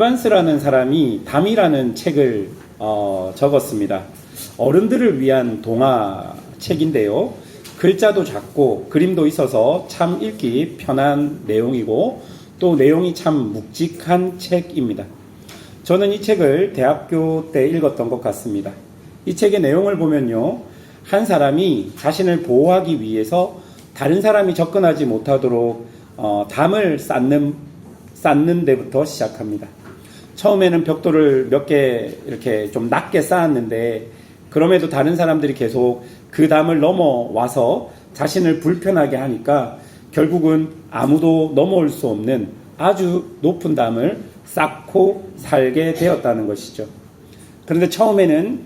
에반스라는 사람이 담이라는 책을 적었습니다. 어른들을 위한 동화책인데요. 글자도 작고 그림도 있어서 참 읽기 편한 내용이고 또 내용이 참 묵직한 책입니다. 저는 이 책을 대학교 때 읽었던 것 같습니다. 이 책의 내용을 보면요, 한 사람이 자신을 보호하기 위해서 다른 사람이 접근하지 못하도록 담을 쌓는 데부터 시작합니다. 처음에는 벽돌을 몇 개 이렇게 좀 낮게 쌓았는데 그럼에도 다른 사람들이 계속 그 담을 넘어와서 자신을 불편하게 하니까 결국은 아무도 넘어올 수 없는 아주 높은 담을 쌓고 살게 되었다는 것이죠. 그런데 처음에는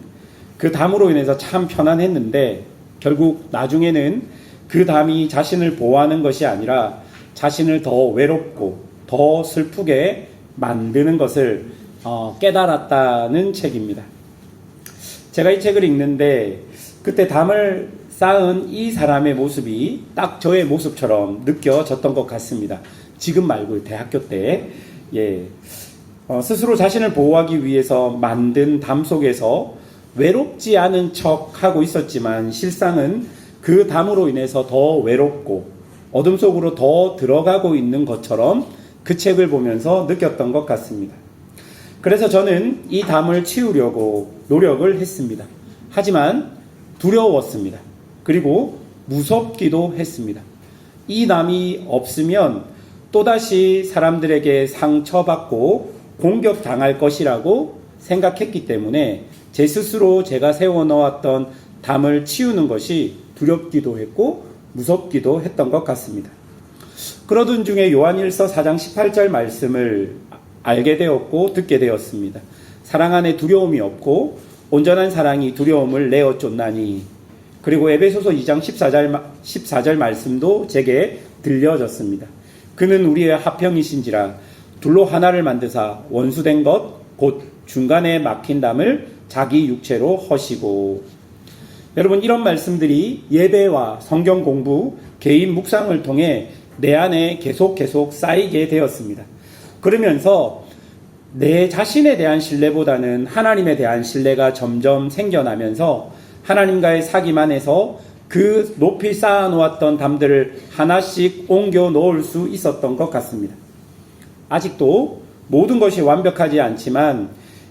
그 담으로 인해서 참 편안했는데 결국 나중에는 그 담이 자신을 보호하는 것이 아니라 자신을 더 외롭고 더 슬프게 만드는 것을 깨달았다는 책입니다. 제가 이 책을 읽는데 그때 담을 쌓은 이 사람의 모습이 딱 저의 모습처럼 느껴졌던 것 같습니다. 지금 말고 대학교 때 스스로 자신을 보호하기 위해서 만든 담 속에서 외롭지 않은 척하고 있었지만 실상은 그 담으로 인해서 더 외롭고 어둠 속으로 더 들어가고 있는 것처럼 그 책을 보면서 느꼈던 것 같습니다. 그래서 저는 이 담을 치우려고 노력을 했습니다. 하지만 두려웠습니다. 그리고 무섭기도 했습니다. 이 담이 없으면 또다시 사람들에게 상처받고 공격당할 것이라고 생각했기 때문에 제 스스로 제가 세워놓았던 담을 치우는 것이 두렵기도 했고 무섭기도 했던 것 같습니다. 그러던 중에 요한일서 4장 18절 말씀을 알게 되었고 듣게 되었습니다. 사랑 안에 두려움이 없고 온전한 사랑이 두려움을 내어 쫓나니. 그리고 에베소서 2장 14절 말씀도 제게 들려졌습니다. 그는 우리의 화평이신지라 둘로 하나를 만드사 원수된 것 곧 중간에 막힌 담을 자기 육체로 허시고. 여러분, 이런 말씀들이 예배와 성경 공부, 개인 묵상을 통해 내 안에 계속 쌓이게 되었습니다. 그러면서 내 자신에 대한 신뢰보다는 하나님에 대한 신뢰가 점점 생겨나면서 하나님과의 사귐 안에서 그 높이 쌓아놓았던 담들을 하나씩 옮겨 놓을 수 있었던 것 같습니다. 아직도 모든 것이 완벽하지 않지만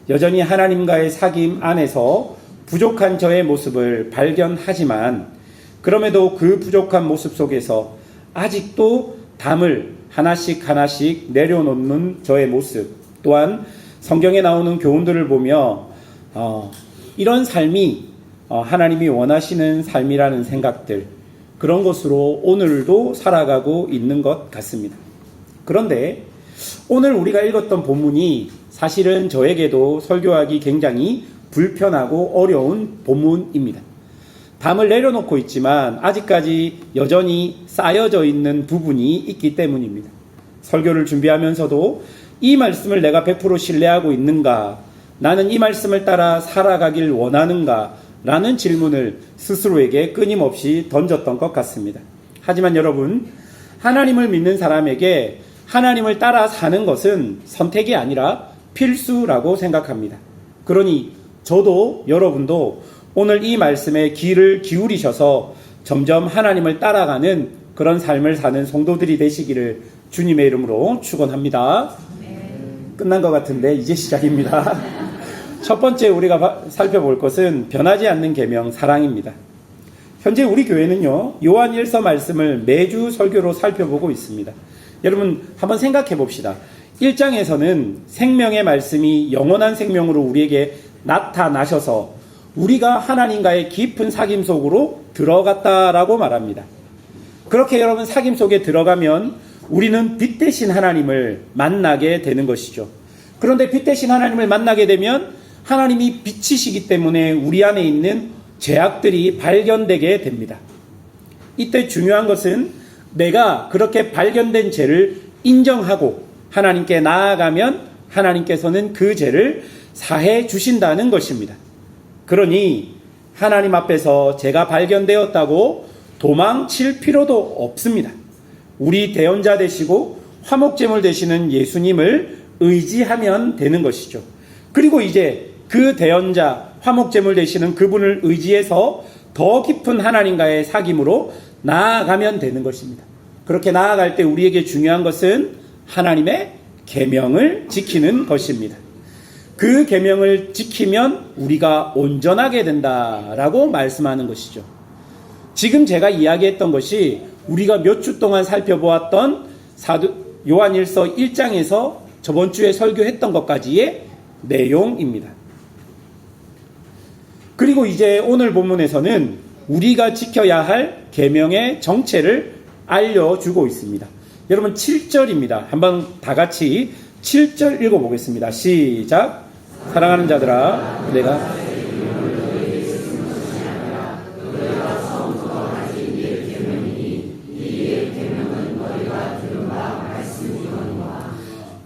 여전히 하나님과의 사귐 안에서 부족한 저의 모습을 발견하지만 그럼에도 그 부족한 모습 속에서 아직도 담을 하나씩 내려놓는 저의 모습, 또한 성경에 나오는 교훈들을 보며 이런 삶이 하나님이 원하시는 삶이라는 생각들, 그런 것으로 오늘도 살아가고 있는 것 같습니다. 그런데 오늘 우리가 읽었던 본문이 사실은 저에게도 설교하기 굉장히 불편하고 어려운 본문입니다. 담을 내려놓고 있지만 아직까지 여전히 쌓여져 있는 부분이 있기 때문입니다. 설교를 준비하면서도 이 말씀을 내가 100% 신뢰하고 있는가? 나는 이 말씀을 따라 살아가길 원하는가? 라는 질문을 스스로에게 끊임없이 던졌던 것 같습니다. 하지만 여러분, 하나님을 믿는 사람에게 하나님을 따라 사는 것은 선택이 아니라 필수라고 생각합니다. 그러니 저도 여러분도 오늘 이 말씀에 귀를 기울이셔서 점점 하나님을 따라가는 그런 삶을 사는 성도들이 되시기를 주님의 이름으로 축원합니다. 끝난 것 같은데 이제 시작입니다. 첫 번째 우리가 살펴볼 것은 변하지 않는 계명 사랑입니다. 현재 우리 교회는요, 요한일서 말씀을 매주 설교로 살펴보고 있습니다. 여러분 한번 생각해 봅시다. 1장에서는 생명의 말씀이 영원한 생명으로 우리에게 나타나셔서 우리가 하나님과의 깊은 사귐 속으로 들어갔다라고 말합니다. 그렇게 여러분 사귐 속에 들어가면 우리는 빛 대신 하나님을 만나게 되는 것이죠. 그런데 빛 대신 하나님을 만나게 되면 하나님이 빛이시기 때문에 우리 안에 있는 죄악들이 발견되게 됩니다. 이때 중요한 것은 내가 그렇게 발견된 죄를 인정하고 하나님께 나아가면 하나님께서는 그 죄를 사해 주신다는 것입니다. 그러니 하나님 앞에서 죄가 발견되었다고 도망칠 필요도 없습니다. 우리 대언자 되시고 화목제물 되시는 예수님을 의지하면 되는 것이죠. 그리고 이제 그 대언자, 화목제물 되시는 그분을 의지해서 더 깊은 하나님과의 사귐으로 나아가면 되는 것입니다. 그렇게 나아갈 때 우리에게 중요한 것은 하나님의 계명을 지키는 것입니다. 그 계명을 지키면 우리가 온전하게 된다라고 말씀하는 것이죠. 지금 제가 이야기했던 것이 우리가 몇 주 동안 살펴보았던 요한일서 1장에서 저번 주에 설교했던 것까지의 내용입니다. 그리고 이제 오늘 본문에서는 우리가 지켜야 할 계명의 정체를 알려주고 있습니다. 여러분 7절입니다. 한번 다 같이 7절 읽어보겠습니다. 시작. 사랑하는 자들아, 내가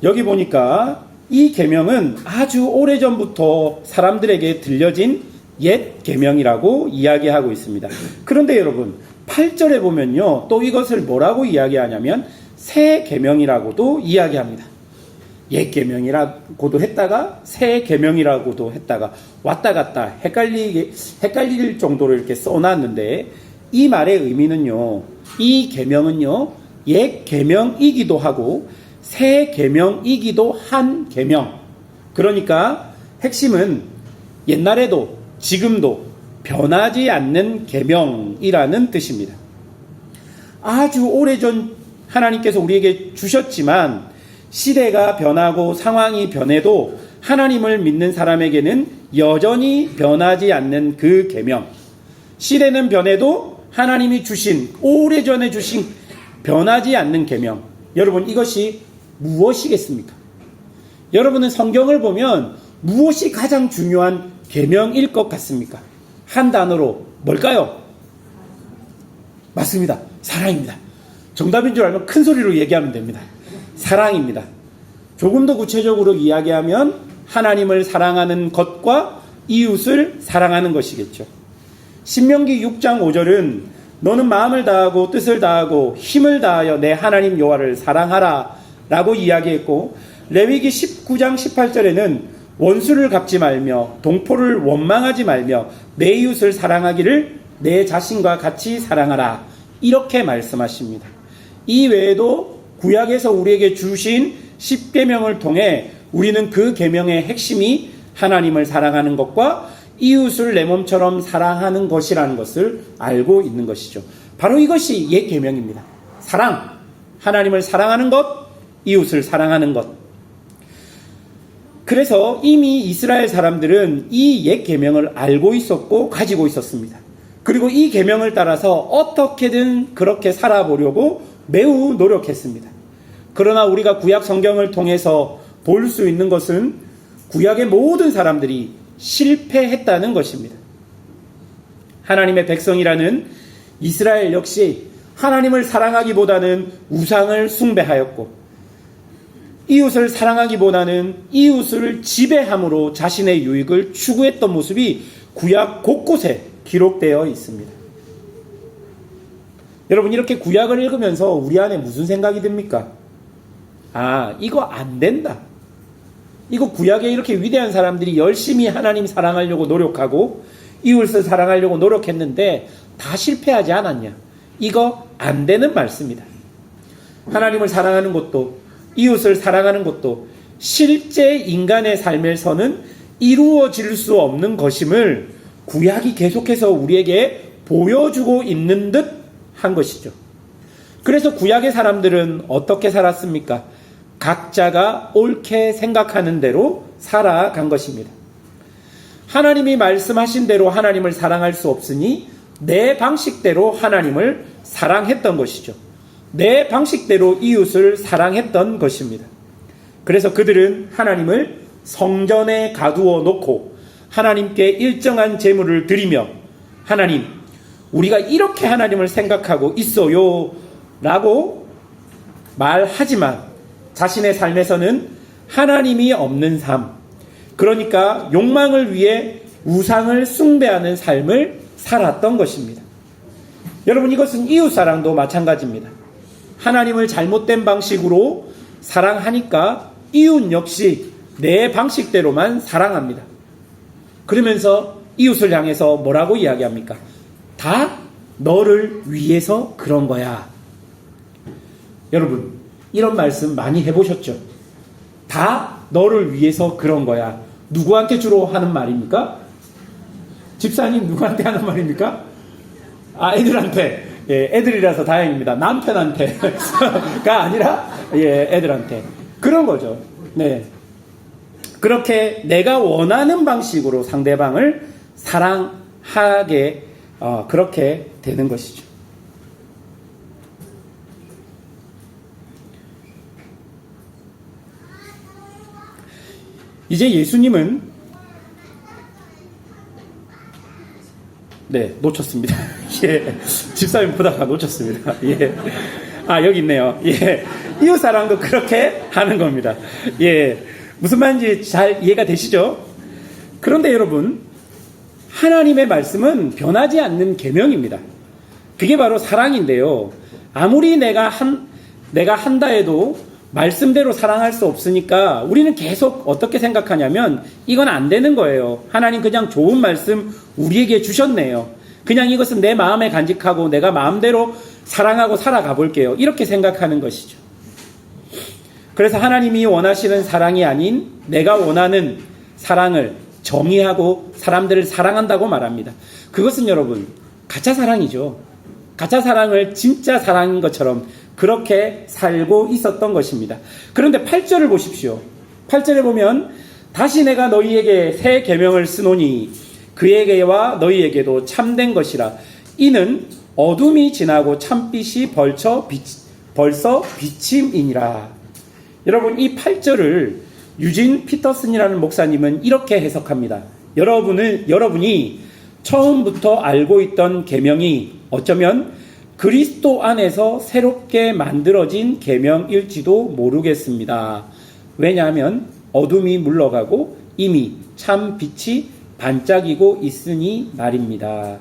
여기 보니까 이 계명은 아주 오래전부터 사람들에게 들려진 옛 계명이라고 이야기하고 있습니다. 그런데 여러분 8절에 보면요, 또 이것을 뭐라고 이야기하냐면 새 계명이라고도 이야기합니다. 옛 계명이라고도 했다가 새 계명이라고도 했다가 왔다 갔다 헷갈릴 정도로 이렇게 써놨는데, 이 말의 의미는요, 이 계명은요 옛 계명이기도 하고 새 계명이기도 한 계명. 그러니까 핵심은 옛날에도 지금도 변하지 않는 계명이라는 뜻입니다. 아주 오래전 하나님께서 우리에게 주셨지만 시대가 변하고 상황이 변해도 하나님을 믿는 사람에게는 여전히 변하지 않는 그 계명. 시대는 변해도 하나님이 주신, 오래전에 주신 변하지 않는 계명. 여러분, 이것이 무엇이겠습니까? 여러분은 성경을 보면 무엇이 가장 중요한 계명일 것 같습니까? 한 단어로 뭘까요? 맞습니다. 사랑입니다. 정답인 줄 알면 큰 소리로 얘기하면 됩니다. 사랑입니다. 조금 더 구체적으로 이야기하면 하나님을 사랑하는 것과 이웃을 사랑하는 것이겠죠. 신명기 6장 5절은 너는 마음을 다하고 뜻을 다하고 힘을 다하여 내 하나님 여호와를 사랑하라 라고 이야기했고, 레위기 19장 18절에는 원수를 갚지 말며 동포를 원망하지 말며 내 이웃을 사랑하기를 내 자신과 같이 사랑하라, 이렇게 말씀하십니다. 이 외에도 구약에서 우리에게 주신 10계명을 통해 우리는 그 계명의 핵심이 하나님을 사랑하는 것과 이웃을 내 몸처럼 사랑하는 것이라는 것을 알고 있는 것이죠. 바로 이것이 옛 계명입니다. 사랑, 하나님을 사랑하는 것, 이웃을 사랑하는 것. 그래서 이미 이스라엘 사람들은 이 옛 계명을 알고 있었고 가지고 있었습니다. 그리고 이 계명을 따라서 어떻게든 그렇게 살아보려고 매우 노력했습니다. 그러나 우리가 구약 성경을 통해서 볼 수 있는 것은 구약의 모든 사람들이 실패했다는 것입니다. 하나님의 백성이라는 이스라엘 역시 하나님을 사랑하기보다는 우상을 숭배하였고, 이웃을 사랑하기보다는 이웃을 지배함으로 자신의 유익을 추구했던 모습이 구약 곳곳에 기록되어 있습니다. 여러분, 이렇게 구약을 읽으면서 우리 안에 무슨 생각이 듭니까? 아, 이거 안 된다. 이거 구약에 이렇게 위대한 사람들이 열심히 하나님 사랑하려고 노력하고 이웃을 사랑하려고 노력했는데 다 실패하지 않았냐? 이거 안 되는 말씀이다. 하나님을 사랑하는 것도 이웃을 사랑하는 것도 실제 인간의 삶에서는 이루어질 수 없는 것임을 구약이 계속해서 우리에게 보여주고 있는 듯 한 것이죠. 그래서 구약의 사람들은 어떻게 살았습니까? 각자가 옳게 생각하는 대로 살아간 것입니다. 하나님이 말씀하신 대로 하나님을 사랑할 수 없으니 내 방식대로 하나님을 사랑했던 것이죠. 내 방식대로 이웃을 사랑했던 것입니다. 그래서 그들은 하나님을 성전에 가두어 놓고 하나님께 일정한 제물을 드리며, 하나님, 우리가 이렇게 하나님을 생각하고 있어요 라고 말하지만 자신의 삶에서는 하나님이 없는 삶, 그러니까 욕망을 위해 우상을 숭배하는 삶을 살았던 것입니다. 여러분, 이것은 이웃사랑도 마찬가지입니다. 하나님을 잘못된 방식으로 사랑하니까 이웃 역시 내 방식대로만 사랑합니다. 그러면서 이웃을 향해서 뭐라고 이야기합니까? 다 너를 위해서 그런 거야. 여러분, 이런 말씀 많이 해보셨죠? 다 너를 위해서 그런 거야. 누구한테 주로 하는 말입니까? 집사님 누구한테 하는 말입니까? 애들한테. 예, 애들이라서 다행입니다. 남편한테가 아니라 애들한테. 그런 거죠. 네. 그렇게 내가 원하는 방식으로 상대방을 사랑하게 그렇게 되는 것이죠. 이제 예수님은 놓쳤습니다. 예, 집사님 보다가 놓쳤습니다. 예, 여기 있네요. 예, 이웃 사랑도 그렇게 하는 겁니다. 예, 무슨 말인지 잘 이해가 되시죠? 그런데 여러분, 하나님의 말씀은 변하지 않는 계명입니다. 그게 바로 사랑인데요. 아무리 내가 한다 해도 말씀대로 사랑할 수 없으니까 우리는 계속 어떻게 생각하냐면 이건 안 되는 거예요. 하나님 그냥 좋은 말씀 우리에게 주셨네요. 그냥 이것은 내 마음에 간직하고 내가 마음대로 사랑하고 살아가 볼게요. 이렇게 생각하는 것이죠. 그래서 하나님이 원하시는 사랑이 아닌 내가 원하는 사랑을 정의하고 사람들을 사랑한다고 말합니다. 그것은 여러분 가짜 사랑이죠. 가짜 사랑을 진짜 사랑인 것처럼 그렇게 살고 있었던 것입니다. 그런데 8절을 보십시오. 8절에 보면 다시 내가 너희에게 새 계명을 쓰노니 그에게와 너희에게도 참된 것이라. 이는 어둠이 지나고 참빛이 벌써 비침이니라. 여러분, 이 8절을 유진 피터슨이라는 목사님은 이렇게 해석합니다. 여러분이 처음부터 알고 있던 계명이 어쩌면 그리스도 안에서 새롭게 만들어진 계명일지도 모르겠습니다. 왜냐하면 어둠이 물러가고 이미 참 빛이 반짝이고 있으니 말입니다.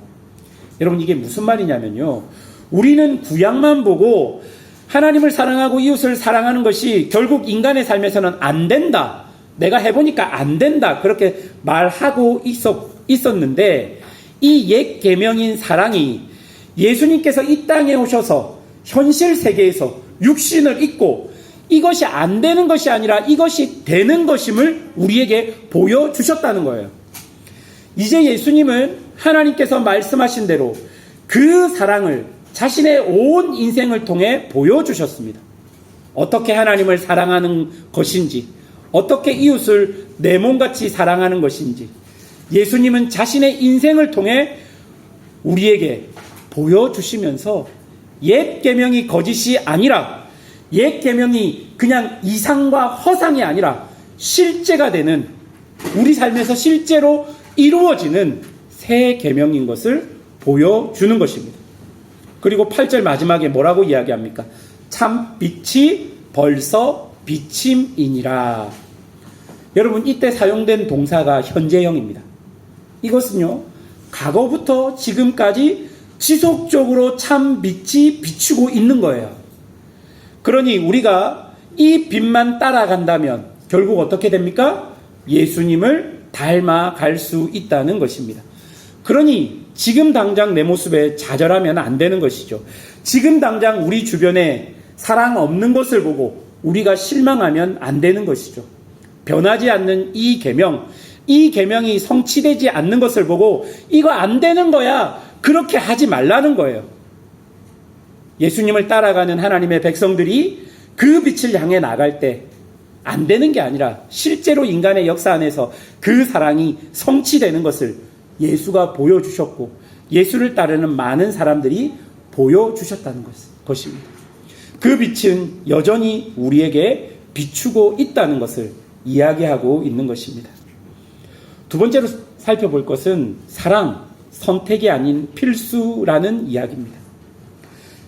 여러분, 이게 무슨 말이냐면요, 우리는 구약만 보고 하나님을 사랑하고 이웃을 사랑하는 것이 결국 인간의 삶에서는 안 된다, 내가 해보니까 안 된다, 그렇게 말하고 있었는데 이 옛 계명인 사랑이 예수님께서 이 땅에 오셔서 현실 세계에서 육신을 입고 이것이 안 되는 것이 아니라 이것이 되는 것임을 우리에게 보여주셨다는 거예요. 이제 예수님은 하나님께서 말씀하신 대로 그 사랑을 자신의 온 인생을 통해 보여주셨습니다. 어떻게 하나님을 사랑하는 것인지, 어떻게 이웃을 내 몸같이 사랑하는 것인지 예수님은 자신의 인생을 통해 우리에게 보여주시면서 옛 계명이 거짓이 아니라, 옛 계명이 그냥 이상과 허상이 아니라 실제가 되는, 우리 삶에서 실제로 이루어지는 새 계명인 것을 보여주는 것입니다. 그리고 8절 마지막에 뭐라고 이야기합니까? 참 빛이 벌써 비침이니라. 여러분, 이때 사용된 동사가 현재형입니다. 이것은요, 과거부터 지금까지 지속적으로 참 빛이 비추고 있는 거예요. 그러니 우리가 이 빛만 따라간다면 결국 어떻게 됩니까? 예수님을 닮아갈 수 있다는 것입니다. 그러니 지금 당장 내 모습에 좌절하면 안 되는 것이죠. 지금 당장 우리 주변에 사랑 없는 것을 보고 우리가 실망하면 안 되는 것이죠. 변하지 않는 이 계명이 성취되지 않는 것을 보고 이거 안 되는 거야, 그렇게 하지 말라는 거예요. 예수님을 따라가는 하나님의 백성들이 그 빛을 향해 나갈 때 안 되는 게 아니라 실제로 인간의 역사 안에서 그 사랑이 성취되는 것을 예수가 보여주셨고 예수를 따르는 많은 사람들이 보여주셨다는 것입니다. 그 빛은 여전히 우리에게 비추고 있다는 것을 이야기하고 있는 것입니다. 두 번째로 살펴볼 것은 사랑, 선택이 아닌 필수라는 이야기입니다.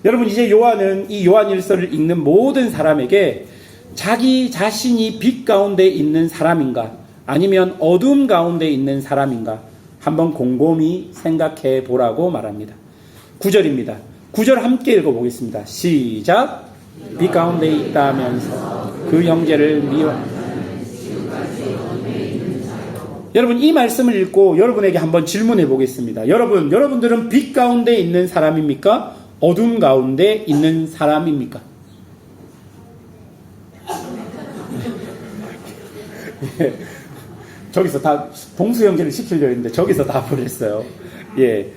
여러분, 이제 요한은 이 요한일서를 읽는 모든 사람에게 자기 자신이 빛 가운데 있는 사람인가 아니면 어둠 가운데 있는 사람인가 한번 곰곰이 생각해 보라고 말합니다. 9절입니다. 9절 함께 읽어보겠습니다. 시작. 빛 가운데 있다면서 그 형제를 미워하는. 여러분, 이 말씀을 읽고 여러분에게 한번 질문해 보겠습니다. 여러분들은 빛 가운데 있는 사람입니까? 어둠 가운데 있는 사람입니까? 저기서 다 동수 연결을 시키려고 했는데 저기서 다 버렸어요. 예.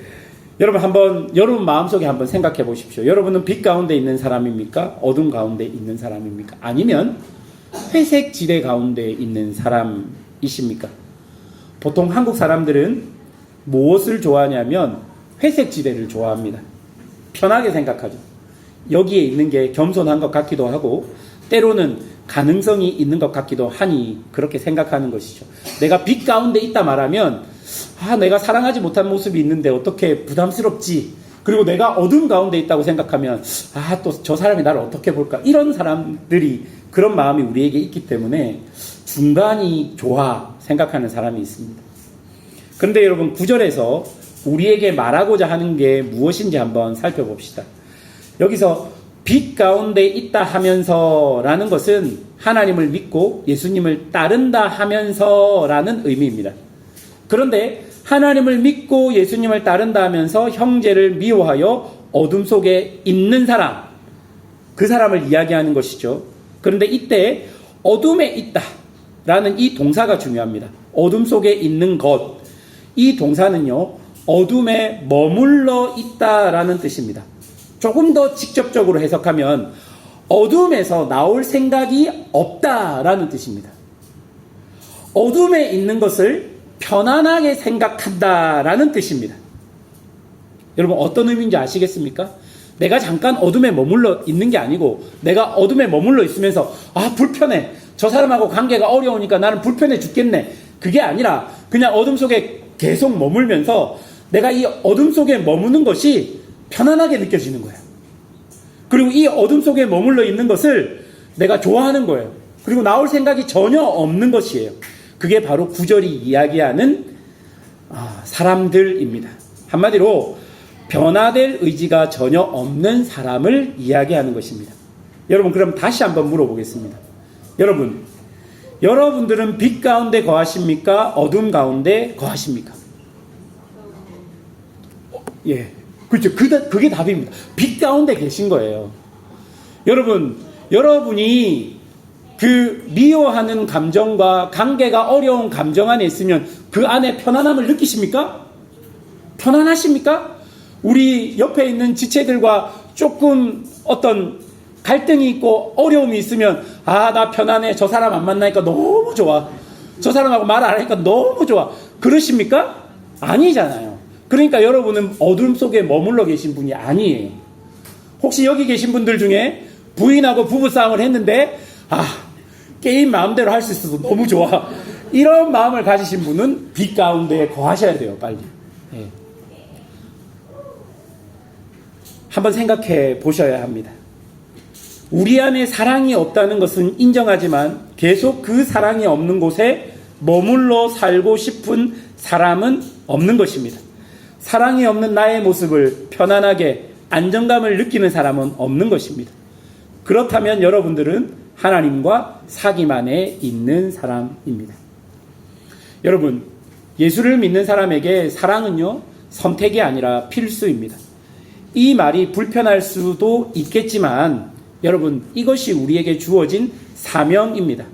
여러분 마음속에 한번 생각해 보십시오. 여러분은 빛 가운데 있는 사람입니까? 어둠 가운데 있는 사람입니까? 아니면 회색 지대 가운데 있는 사람이십니까? 보통 한국 사람들은 무엇을 좋아하냐면 회색 지대를 좋아합니다. 편하게 생각하죠. 여기에 있는 게 겸손한 것 같기도 하고 때로는 가능성이 있는 것 같기도 하니 그렇게 생각하는 것이죠. 내가 빛 가운데 있다 말하면 내가 사랑하지 못한 모습이 있는데 어떻게 부담스럽지. 그리고 내가 어둠 가운데 있다고 생각하면 또 저 사람이 나를 어떻게 볼까. 이런 사람들이 그런 마음이 우리에게 있기 때문에 중간이 좋아 생각하는 사람이 있습니다. 그런데 여러분 9절에서 우리에게 말하고자 하는 게 무엇인지 한번 살펴봅시다. 여기서 빛 가운데 있다 하면서 라는 것은 하나님을 믿고 예수님을 따른다 하면서 라는 의미입니다. 그런데 하나님을 믿고 예수님을 따른다 하면서 형제를 미워하여 어둠 속에 있는 사람, 그 사람을 이야기하는 것이죠. 그런데 이때 어둠에 있다 라는 이 동사가 중요합니다. 어둠 속에 있는 것, 이 동사는요 어둠에 머물러 있다라는 뜻입니다. 조금 더 직접적으로 해석하면 어둠에서 나올 생각이 없다라는 뜻입니다. 어둠에 있는 것을 편안하게 생각한다라는 뜻입니다. 여러분 어떤 의미인지 아시겠습니까? 내가 잠깐 어둠에 머물러 있는 게 아니고 내가 어둠에 머물러 있으면서 불편해. 저 사람하고 관계가 어려우니까 나는 불편해 죽겠네. 그게 아니라 그냥 어둠 속에 계속 머물면서 내가 이 어둠 속에 머무는 것이 편안하게 느껴지는 거예요. 그리고 이 어둠 속에 머물러 있는 것을 내가 좋아하는 거예요. 그리고 나올 생각이 전혀 없는 것이에요. 그게 바로 9절이 이야기하는 사람들입니다. 한마디로 변화될 의지가 전혀 없는 사람을 이야기하는 것입니다. 여러분 그럼 다시 한번 물어보겠습니다. 여러분들은 빛 가운데 거하십니까? 어둠 가운데 거하십니까? 예, 그렇죠. 그게 답입니다. 빛 가운데 계신 거예요. 여러분이 그 미워하는 감정과 관계가 어려운 감정 안에 있으면 그 안에 편안함을 느끼십니까? 편안하십니까? 우리 옆에 있는 지체들과 조금 어떤 갈등이 있고 어려움이 있으면 나 편안해. 저 사람 안 만나니까 너무 좋아. 저 사람하고 말 안 하니까 너무 좋아. 그러십니까? 아니잖아요. 그러니까 여러분은 어둠 속에 머물러 계신 분이 아니에요. 혹시 여기 계신 분들 중에 부인하고 부부싸움을 했는데 게임 마음대로 할 수 있어서 너무 좋아. 이런 마음을 가지신 분은 빛 가운데 거하셔야 돼요. 빨리. 네. 한번 생각해 보셔야 합니다. 우리 안에 사랑이 없다는 것은 인정하지만 계속 그 사랑이 없는 곳에 머물러 살고 싶은 사람은 없는 것입니다. 사랑이 없는 나의 모습을 편안하게 안정감을 느끼는 사람은 없는 것입니다. 그렇다면 여러분들은 하나님과 사귐 안에 있는 사람입니다. 여러분, 예수를 믿는 사람에게 사랑은요, 선택이 아니라 필수입니다. 이 말이 불편할 수도 있겠지만 여러분, 이것이 우리에게 주어진 사명입니다.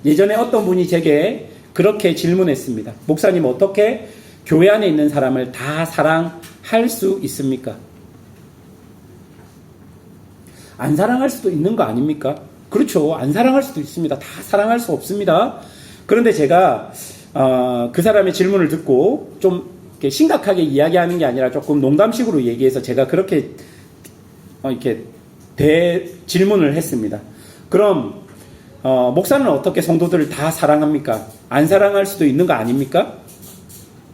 예전에 어떤 분이 제게 그렇게 질문했습니다. 목사님, 어떻게 교회 안에 있는 사람을 다 사랑할 수 있습니까? 안 사랑할 수도 있는 거 아닙니까? 그렇죠. 안 사랑할 수도 있습니다. 다 사랑할 수 없습니다. 그런데 제가 그 사람의 질문을 듣고 좀 이렇게 심각하게 이야기하는 게 아니라 조금 농담식으로 얘기해서 제가 그렇게 이렇게 질문을 했습니다. 그럼 목사는 어떻게 성도들을 다 사랑합니까? 안 사랑할 수도 있는 거 아닙니까?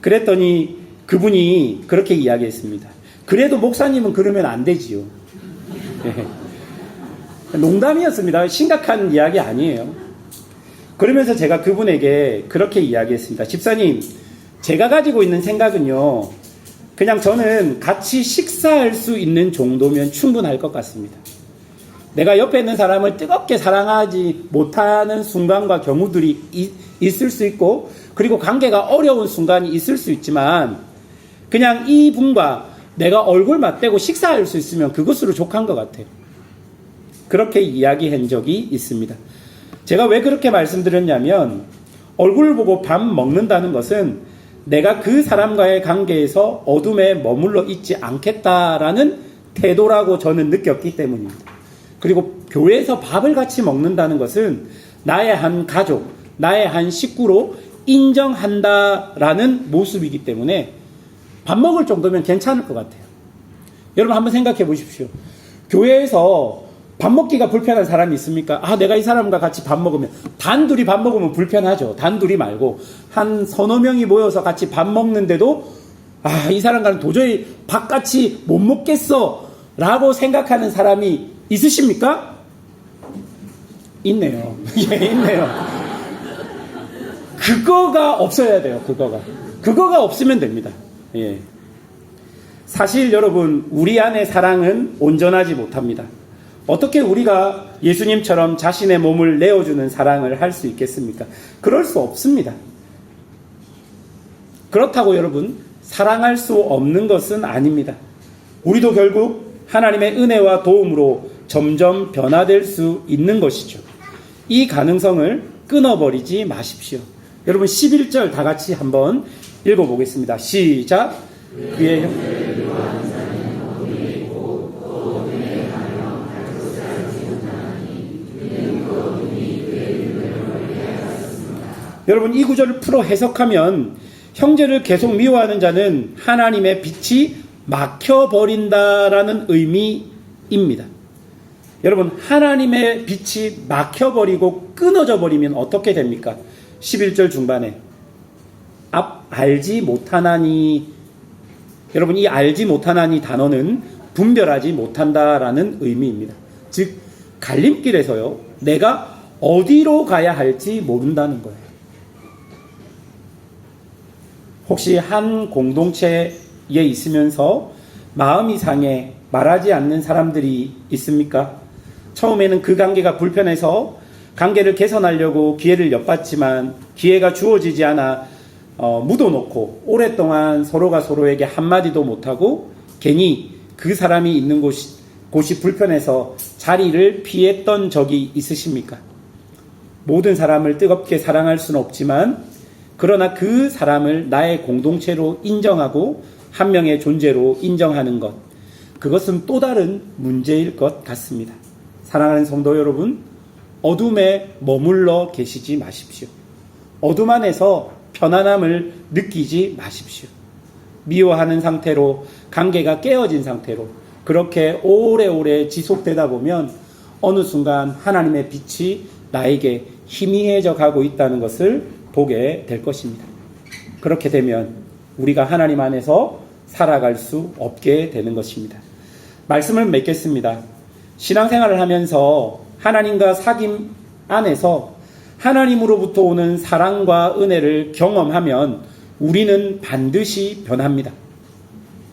그랬더니 그분이 그렇게 이야기했습니다. 그래도 목사님은 그러면 안 되지요. 네. 농담이었습니다. 심각한 이야기 아니에요. 그러면서 제가 그분에게 그렇게 이야기했습니다. 집사님, 제가 가지고 있는 생각은요, 그냥 저는 같이 식사할 수 있는 정도면 충분할 것 같습니다. 내가 옆에 있는 사람을 뜨겁게 사랑하지 못하는 순간과 경우들이 있을 수 있고, 그리고 관계가 어려운 순간이 있을 수 있지만, 그냥 이분과 내가 얼굴 맞대고 식사할 수 있으면 그것으로 족한 것 같아요. 그렇게 이야기한 적이 있습니다. 제가 왜 그렇게 말씀드렸냐면, 얼굴 보고 밥 먹는다는 것은 내가 그 사람과의 관계에서 어둠에 머물러 있지 않겠다라는 태도라고 저는 느꼈기 때문입니다. 그리고 교회에서 밥을 같이 먹는다는 것은 나의 한 가족, 나의 한 식구로 인정한다라는 모습이기 때문에 밥 먹을 정도면 괜찮을 것 같아요. 여러분 한번 생각해 보십시오. 교회에서 밥 먹기가 불편한 사람이 있습니까? 내가 이 사람과 같이 밥 먹으면, 단둘이 밥 먹으면 불편하죠. 단둘이 말고 한 서너 명이 모여서 같이 밥 먹는데도 이 사람과는 도저히 밥 같이 못 먹겠어 라고 생각하는 사람이 있으십니까? 있네요. 예, 있네요. 그거가 없어야 돼요. 그거가 없으면 됩니다. 예. 사실 여러분, 우리 안의 사랑은 온전하지 못합니다. 어떻게 우리가 예수님처럼 자신의 몸을 내어주는 사랑을 할 수 있겠습니까? 그럴 수 없습니다. 그렇다고 여러분, 사랑할 수 없는 것은 아닙니다. 우리도 결국 하나님의 은혜와 도움으로 점점 변화될 수 있는 것이죠. 이 가능성을 끊어버리지 마십시오. 여러분 11절 다 같이 한번 읽어보겠습니다. 시작. 그의 여러분 이 구절을 풀어 해석하면, 형제를 계속 미워하는 자는 하나님의 빛이 막혀버린다라는 의미입니다. 여러분, 하나님의 빛이 막혀버리고 끊어져 버리면 어떻게 됩니까? 11절 중반에 알지 못하나니, 여러분 이 알지 못하나니 단어는 분별하지 못한다라는 의미입니다. 즉 갈림길에서요, 내가 어디로 가야 할지 모른다는 거예요. 혹시 한 공동체에 있으면서 마음이 상해 말하지 않는 사람들이 있습니까? 처음에는 그 관계가 불편해서 관계를 개선하려고 기회를 엿봤지만 기회가 주어지지 않아 묻어놓고 오랫동안 서로가 서로에게 한마디도 못하고 괜히 그 사람이 있는 곳이 불편해서 자리를 피했던 적이 있으십니까? 모든 사람을 뜨겁게 사랑할 수는 없지만, 그러나 그 사람을 나의 공동체로 인정하고 한 명의 존재로 인정하는 것, 그것은 또 다른 문제일 것 같습니다. 사랑하는 성도 여러분, 어둠에 머물러 계시지 마십시오. 어둠 안에서 편안함을 느끼지 마십시오. 미워하는 상태로, 관계가 깨어진 상태로 그렇게 오래오래 지속되다 보면 어느 순간 하나님의 빛이 나에게 희미해져 가고 있다는 것을 보게 될 것입니다. 그렇게 되면 우리가 하나님 안에서 살아갈 수 없게 되는 것입니다. 말씀을 맺겠습니다. 신앙생활을 하면서 하나님과 사귐 안에서 하나님으로부터 오는 사랑과 은혜를 경험하면 우리는 반드시 변합니다.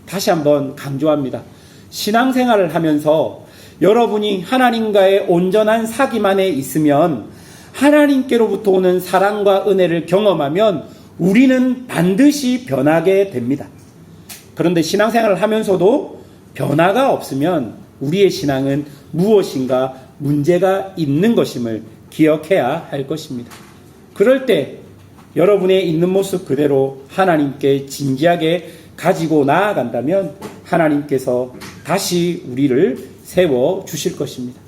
다시 한번 강조합니다. 신앙생활을 하면서 여러분이 하나님과의 온전한 사귐 안에 있으면, 하나님께로부터 오는 사랑과 은혜를 경험하면 우리는 반드시 변하게 됩니다. 그런데 신앙생활을 하면서도 변화가 없으면 우리의 신앙은 무엇인가 문제가 있는 것임을 기억해야 할 것입니다. 그럴 때 여러분의 있는 모습 그대로 하나님께 진지하게 가지고 나아간다면 하나님께서 다시 우리를 세워 주실 것입니다.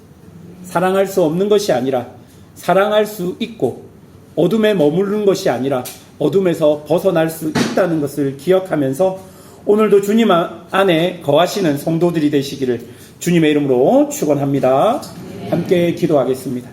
사랑할 수 없는 것이 아니라 사랑할 수 있고, 어둠에 머무르는 것이 아니라 어둠에서 벗어날 수 있다는 것을 기억하면서 오늘도 주님 안에 거하시는 성도들이 되시기를 주님의 이름으로 축원합니다. 함께 기도하겠습니다.